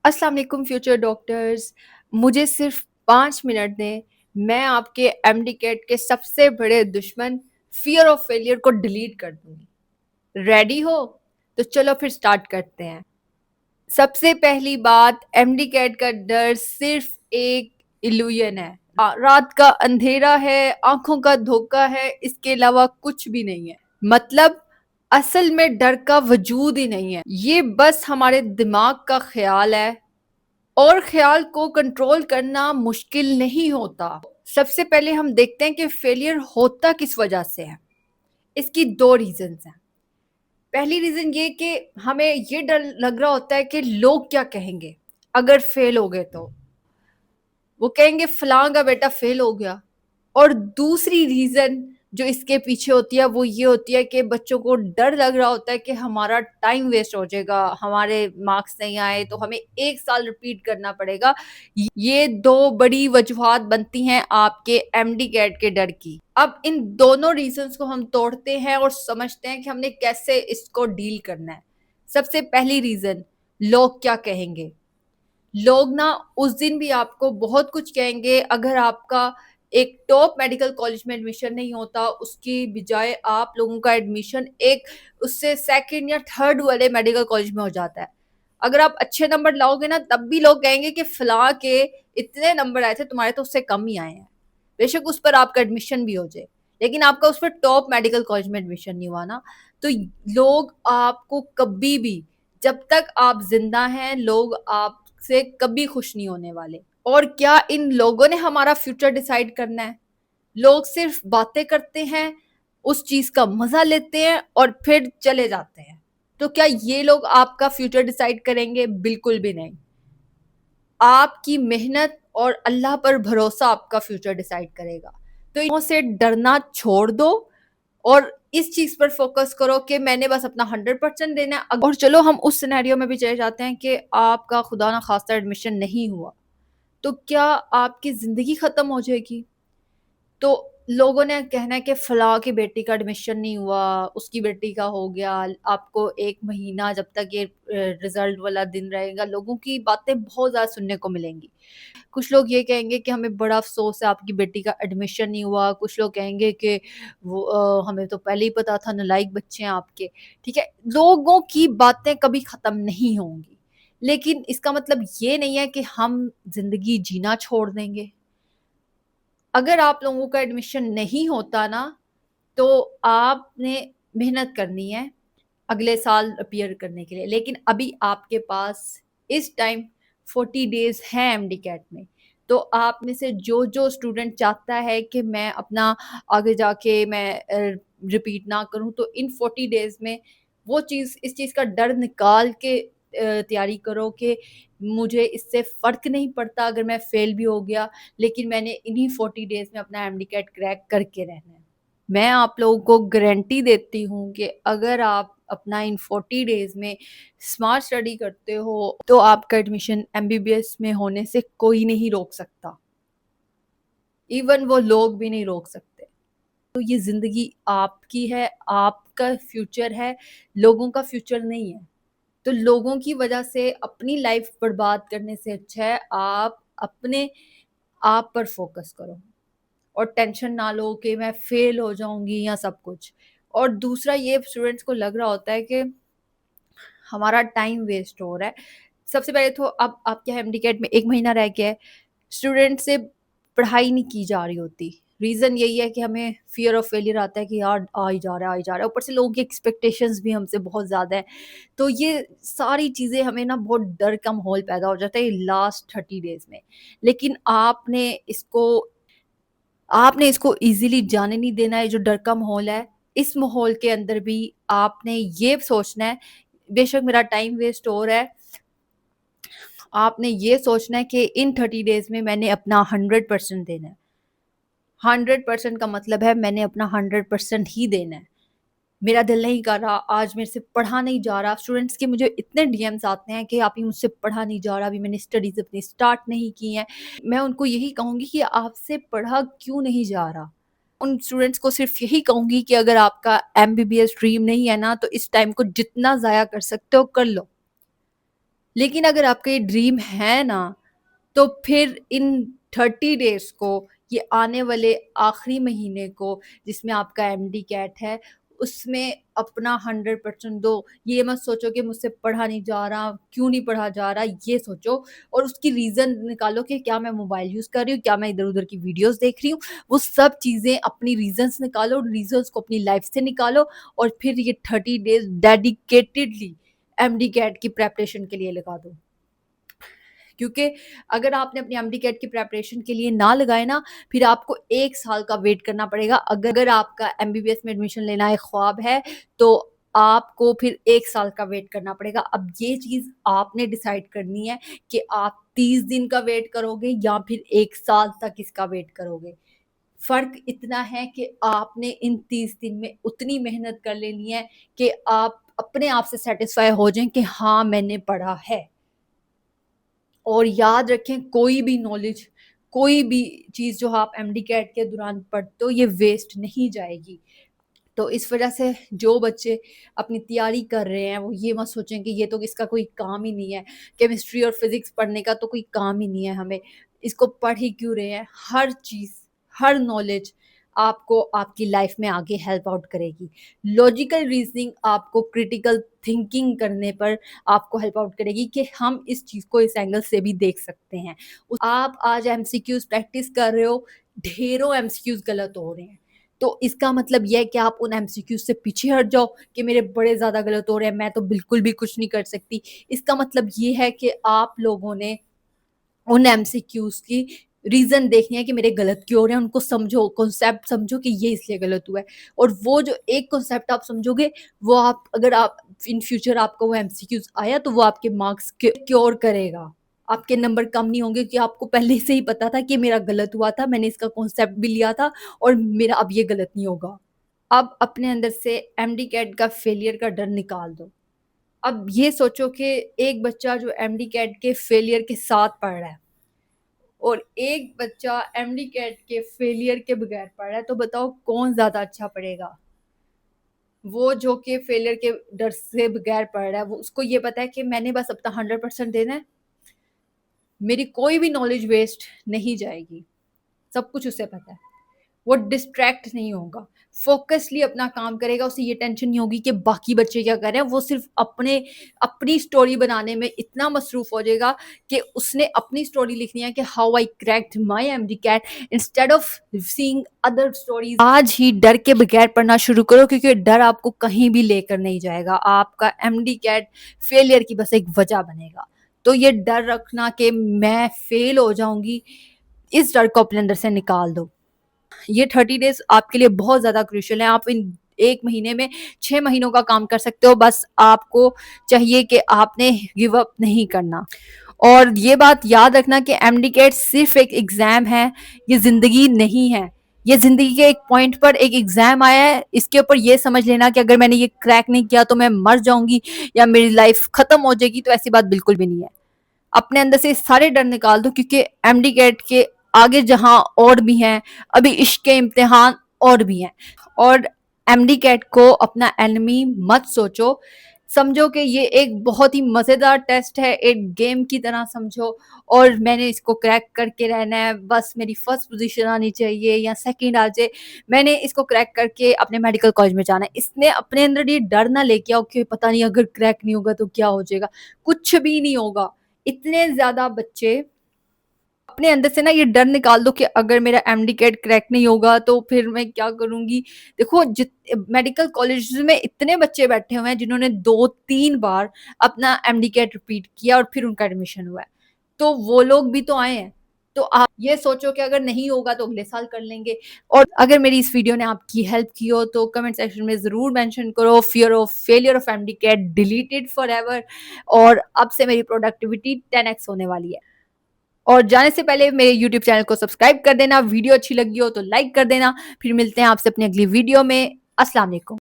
السلام علیکم future doctors. مجھے صرف 5 منٹ دیں. میں آپ کے ایم ڈی کیٹ کے سب سے بڑے دشمن فیئر آف فیلئر کو ڈیلیٹ کر دوں گی. ریڈی ہو؟ تو چلو پھر سٹارٹ کرتے ہیں. سب سے پہلی بات، ایم ڈی کیٹ کا ڈر صرف ایک ایلوژن ہے. رات کا اندھیرا ہے، آنکھوں کا دھوکہ ہے، اس کے علاوہ کچھ بھی نہیں ہے. مطلب اصل میں ڈر کا وجود ہی نہیں ہے، یہ بس ہمارے دماغ کا خیال ہے. اور خیال کو کنٹرول کرنا مشکل نہیں ہوتا. سب سے پہلے ہم دیکھتے ہیں کہ فیلئر ہوتا کس وجہ سے ہے. اس کی 2 ریزنز ہیں. پہلی ریزن یہ کہ ہمیں یہ ڈر لگ رہا ہوتا ہے کہ لوگ کیا کہیں گے اگر فیل ہو گئے تو. وہ کہیں گے فلاں کا بیٹا فیل ہو گیا. اور دوسری ریزن جو اس کے پیچھے ہوتی ہے وہ یہ ہوتی ہے کہ بچوں کو ڈر لگ رہا ہوتا ہے کہ ہمارا ٹائم ویسٹ ہو جائے گا، ہمارے مارکس نہیں آئے تو ہمیں 1 سال ریپیٹ کرنا پڑے گا. یہ 2 بڑی وجوہات بنتی ہیں آپ کے ایم ڈی کیٹ کے ڈر کی. اب ان دونوں ریزنز کو ہم توڑتے ہیں اور سمجھتے ہیں کہ ہم نے کیسے اس کو ڈیل کرنا ہے. سب سے پہلی ریزن، لوگ کیا کہیں گے. لوگ نا اس دن بھی آپ کو بہت کچھ کہیں گے. اگر آپ کا ایک ٹاپ میڈیکل کالج میں ایڈمیشن نہیں ہوتا، اس کی بجائے آپ لوگوں کا ایڈمیشن ایک اس سے 2nd یا 3rd والے میڈیکل کالج میں ہو جاتا ہے. اگر آپ اچھے نمبر لاؤ گے نا تب بھی لوگ کہیں گے کہ فلاں کے اتنے نمبر آئے تھے، تمہارے تو اس سے کم ہی آئے ہیں. بے شک اس پر آپ کا ایڈمیشن بھی ہو جائے، لیکن آپ کا اس پر ٹاپ میڈیکل کالج میں ایڈمیشن نہیں ہوا نا. تو لوگ آپ کو کبھی بھی، جب تک آپ زندہ ہیں، لوگ آپ سے کبھی خوش نہیں ہونے والے. اور کیا ان لوگوں نے ہمارا فیوچر ڈیسائیڈ کرنا ہے؟ لوگ صرف باتیں کرتے ہیں، اس چیز کا مزہ لیتے ہیں اور پھر چلے جاتے ہیں. تو کیا یہ لوگ آپ کا فیوچر ڈیسائیڈ کریں گے؟ بالکل بھی نہیں. آپ کی محنت اور اللہ پر بھروسہ آپ کا فیوچر ڈیسائیڈ کرے گا. تو ان سے ڈرنا چھوڑ دو اور اس چیز پر فوکس کرو کہ میں نے بس اپنا 100% دینا ہے. اور چلو ہم اس سینیریو میں بھی چلے جاتے ہیں کہ آپ کا خدا نہ خواستہ ایڈمیشن نہیں ہوا، تو کیا آپ کی زندگی ختم ہو جائے گی؟ تو لوگوں نے کہنا ہے کہ فلاں کی بیٹی کا ایڈمیشن نہیں ہوا، اس کی بیٹی کا ہو گیا. آپ کو 1 مہینہ جب تک یہ رزلٹ والا دن رہے گا، لوگوں کی باتیں بہت زیادہ سننے کو ملیں گی. کچھ لوگ یہ کہیں گے کہ ہمیں بڑا افسوس ہے آپ کی بیٹی کا ایڈمیشن نہیں ہوا. کچھ لوگ کہیں گے کہ وہ ہمیں تو پہلے ہی پتا تھا، نالائق بچے ہیں آپ کے. ٹھیک ہے، لوگوں کی باتیں کبھی ختم نہیں ہوں گی، لیکن اس کا مطلب یہ نہیں ہے کہ ہم زندگی جینا چھوڑ دیں گے. اگر آپ لوگوں کا ایڈمیشن نہیں ہوتا نا تو آپ نے محنت کرنی ہے اگلے سال اپیئر کرنے کے لیے. لیکن ابھی آپ کے پاس اس ٹائم 40 days ہیں ایم ڈی کیٹ میں. تو آپ میں سے جو اسٹوڈنٹ چاہتا ہے کہ میں اپنا آگے جا کے میں ریپیٹ نہ کروں، تو ان 40 days میں وہ چیز، اس چیز کا ڈر نکال کے تیاری کرو کہ مجھے اس سے فرق نہیں پڑتا اگر میں فیل بھی ہو گیا، لیکن میں نے انہی 40 days میں اپنا ایم ڈی کیٹ کریک کر کے رہنا ہے. میں آپ لوگوں کو گارنٹی دیتی ہوں کہ اگر آپ اپنا ان 40 days میں اسمارٹ اسٹڈی کرتے ہو تو آپ کا admission M B B S میں ہونے سے کوئی نہیں روک سکتا. ایون وہ لوگ بھی نہیں روک سکتے. تو یہ زندگی آپ کی ہے، آپ کا فیوچر ہے، لوگوں کا فیوچر نہیں ہے. تو لوگوں کی وجہ سے اپنی لائف برباد کرنے سے اچھا ہے آپ اپنے آپ پر فوکس کرو اور ٹینشن نہ لو کہ میں فیل ہو جاؤں گی یا سب کچھ. اور دوسرا، یہ اسٹوڈنٹس کو لگ رہا ہوتا ہے کہ ہمارا ٹائم ویسٹ ہو رہا ہے. سب سے پہلے تو اب آپ کے ایم ڈی کیٹ میں 1 مہینہ رہ گیا ہے، اسٹوڈنٹ سے پڑھائی نہیں کی جا رہی ہوتی. ریزن یہی ہے کہ ہمیں فیئر آف فیلئر آتا ہے کہ یار آ ہی جا رہا ہے. اوپر سے لوگوں کی ایکسپیکٹیشنز بھی ہم سے بہت زیادہ ہیں. تو یہ ساری چیزیں ہمیں نا بہت ڈر کا ماحول پیدا ہو جاتا ہے لاسٹ 30 days میں. لیکن آپ نے اس کو ایزیلی جانے نہیں دینا ہے. جو ڈر کا ماحول ہے، اس ماحول کے اندر بھی آپ نے یہ سوچنا ہے بے شک میرا ٹائم ویسٹ ہو رہا ہے، آپ نے یہ سوچنا ہے کہ ان 30 days میں میں نے اپنا 100% دینا ہے. 100% کا مطلب ہے میں نے اپنا 100% ہی دینا ہے. میرا دل نہیں کر رہا، آج میرے سے پڑھا نہیں جا رہا. اسٹوڈنٹس کے مجھے اتنے ڈی ایمس آتے ہیں کہ آپ ہی مجھ سے پڑھا نہیں جا رہا، ابھی میں نے اسٹڈیز اپنی اسٹارٹ نہیں کی ہیں. میں ان کو یہی کہوں گی کہ آپ سے پڑھا کیوں نہیں جا رہا. ان اسٹوڈنٹس کو صرف یہی کہوں گی کہ اگر آپ کا M B B S dream نہیں ہے نا تو اس ٹائم کو جتنا ضائع کر سکتے ہو کر لو. لیکن اگر آپ کا یہ ڈریم ہے نا، تو پھر ان 30 ڈیز کو، یہ آنے والے آخری مہینے کو جس میں آپ کا ایم ڈی کیٹ ہے، اس میں اپنا 100% دو. یہ مت سوچو کہ مجھ سے پڑھا نہیں جا رہا، کیوں نہیں پڑھا جا رہا، یہ سوچو. اور اس کی ریزن نکالو کہ کیا میں موبائل یوز کر رہی ہوں، کیا میں ادھر ادھر کی ویڈیوز دیکھ رہی ہوں. وہ سب چیزیں اپنی ریزنس نکالو، ریزنس کو اپنی لائف سے نکالو، اور پھر یہ 30 ڈیز ڈیڈیکیٹڈلی ایم ڈی کیٹ کی پریپریشن کے لیے لگا دو. کیونکہ اگر آپ نے اپنی ایم ڈی کیٹ کی پریپریشن کے لیے نہ لگائے نا، پھر آپ کو 1 سال کا ویٹ کرنا پڑے گا. اگر آپ کا ایم بی بی ایس میں ایڈمیشن لینا ایک خواب ہے تو آپ کو پھر 1 سال کا ویٹ کرنا پڑے گا. اب یہ چیز آپ نے ڈیسائیڈ کرنی ہے کہ آپ 30 دن کا ویٹ کرو گے یا پھر 1 سال تک اس کا ویٹ کرو گے. فرق اتنا ہے کہ آپ نے ان 30 دن میں اتنی محنت کر لینی ہے کہ آپ اپنے آپ سے سیٹسفائی ہو جائیں کہ ہاں میں نے پڑھا ہے. اور یاد رکھیں، کوئی بھی نالج، کوئی بھی چیز جو آپ ایم ڈی کیٹ کے دوران پڑھتے ہو، یہ ویسٹ نہیں جائے گی. تو اس وجہ سے جو بچے اپنی تیاری کر رہے ہیں وہ یہ مت سوچیں کہ یہ تو اس کا کوئی کام ہی نہیں ہے، کیمسٹری اور فزکس پڑھنے کا تو کوئی کام ہی نہیں ہے، ہمیں اس کو پڑھ ہی کیوں رہے ہیں. ہر چیز، ہر نالج آپ کو آپ کی لائف میں آگے ہیلپ آؤٹ کرے گی. لاجیکل ریزننگ آپ کو کریٹیکل تھنکنگ کرنے پر آپ کو ہیلپ آؤٹ کرے گی کہ ہم اس چیز کو اس اینگل سے بھی دیکھ سکتے ہیں. آپ آج ایم سی کیوز پریکٹس کر رہے ہو، ڈھیروں ایم سی کیوز غلط ہو رہے ہیں، تو اس کا مطلب یہ ہے کہ آپ ان ایم سی کیوز سے پیچھے ہٹ جاؤ کہ میرے بڑے زیادہ غلط ہو رہے ہیں، میں تو بالکل بھی کچھ نہیں کر سکتی. اس کا مطلب یہ ہے کہ آپ لوگوں نے ان ایم سی کیوز کی ریزن دیکھنی ہے کہ میرے غلط کیوں ہو رہے ہیں. ان کو سمجھو، کانسیپٹ سمجھو کہ یہ اس لیے غلط ہوا ہے. اور وہ جو ایک کانسیپٹ آپ سمجھو گے، وہ آپ اگر آپ ان فیوچر آپ کو وہ ایم سی کیوز آیا تو وہ آپ کے مارکس کیور کرے گا. آپ کے نمبر کم نہیں ہوں گے کہ آپ کو پہلے سے ہی پتا تھا کہ میرا غلط ہوا تھا، میں نے اس کا کانسیپٹ بھی لیا تھا اور میرا اب یہ غلط نہیں ہوگا. اب اپنے اندر سے ایم ڈی کیٹ کا فیلئر کا ڈر نکال دو. اب یہ سوچو کہ ایک بچہ جو ایم ڈی کیٹ کے فیلئر کے ساتھ پڑھ رہا ہے اور ایک بچہ ایم ڈی کیٹ کے فیلئر کے بغیر پڑھ رہا ہے، تو بتاؤ کون زیادہ اچھا پڑھے گا؟ وہ جو کہ فیلئر کے ڈر سے بغیر پڑھ رہا ہے، وہ اس کو یہ پتا ہے کہ میں نے بس اپنا 100% دینا ہے، میری کوئی بھی نالج ویسٹ نہیں جائے گی. سب کچھ اسے پتا ہے. وہ ڈسٹریکٹ نہیں ہوگا، فوکسلی اپنا کام کرے گا. اسے یہ ٹینشن نہیں ہوگی کہ باقی بچے کیا کر رہے ہیں. وہ صرف اپنی اسٹوری بنانے میں اتنا مصروف ہو جائے گا کہ اس نے اپنی اسٹوری لکھنی ہے کہ how I correct my M D CAT instead of seeing other stories. آج ہی ڈر کے بغیر پڑھنا شروع کرو، کیونکہ ڈر آپ کو کہیں بھی لے کر نہیں جائے گا. آپ کا ایم ڈی کیٹ فیلئر کی بس ایک وجہ بنے گا. تو یہ ڈر رکھنا کہ میں فیل ہو جاؤں گی، اس ڈر کو اپنے اندر سے نکال دو. یہ 30 ڈیز آپ کے لیے بہت زیادہ کروشل ہیں. آپ ان 1 مہینے میں 6 مہینوں کا کام کر سکتے ہو. بس آپ کو چاہیے کہ آپ نے گیو اپ نہیں کرنا. اور یہ بات یاد رکھنا کہ ایم ڈی کیٹ صرف ایک ایگزام ہے، یہ زندگی نہیں ہے. یہ زندگی کے ایک پوائنٹ پر ایک ایگزام آیا ہے، اس کے اوپر یہ سمجھ لینا کہ اگر میں نے یہ کریک نہیں کیا تو میں مر جاؤں گی یا میری لائف ختم ہو جائے گی. تو ایسی بات بالکل بھی نہیں ہے. اپنے اندر سے سارے ڈر نکال دو، کیونکہ ایم ڈی کیٹ کے آگے جہاں اور بھی ہیں، ابھی عشق کے امتحان اور بھی ہیں. اور ایم ڈی کیٹ کو اپنا اینمی مت سوچو، سمجھو کہ یہ ایک بہت ہی مزیدار ٹیسٹ ہے. ایک گیم کی طرح سمجھو، اور میں نے اس کو کریک کر کے رہنا ہے. بس میری فرسٹ پوزیشن آنی چاہیے یا سیکنڈ آ جائے، میں نے اس کو کریک کر کے اپنے میڈیکل کالج میں جانا ہے. اس نے اپنے اندر یہ ڈر نہ لے کے آؤ کہ پتہ نہیں اگر کریک نہیں ہوگا تو کیا ہو جائے گا. کچھ بھی نہیں ہوگا. اتنے زیادہ بچے اپنے اندر سے نا یہ ڈر نکال دو کہ اگر میرا ایم ڈی کیٹ کریک نہیں ہوگا تو پھر میں کیا کروں گی. دیکھو میڈیکل کالج میں اتنے بچے بیٹھے ہوئے ہیں جنہوں نے 2-3 بار اپنا ایم ڈی کیٹ ریپیٹ کیا اور پھر ان کا ایڈمیشن ہوا ہے. تو وہ لوگ بھی تو آئے ہیں. تو آپ یہ سوچو کہ اگر نہیں ہوگا تو اگلے سال کر لیں گے. اور اگر میری اس ویڈیو نے آپ کی ہیلپ کی ہو تو کمنٹ سیکشن میں ضرور مینشن کرو fear of failure of M D CAT deleted for ever. اور اب سے میری پروڈکٹیوٹی 10x ہونے والی ہے. اور جانے سے پہلے میرے یوٹیوب چینل کو سبسکرائب کر دینا. ویڈیو اچھی لگی ہو تو لائک کر دینا. پھر ملتے ہیں آپ سے اپنی اگلی ویڈیو میں. السلام علیکم.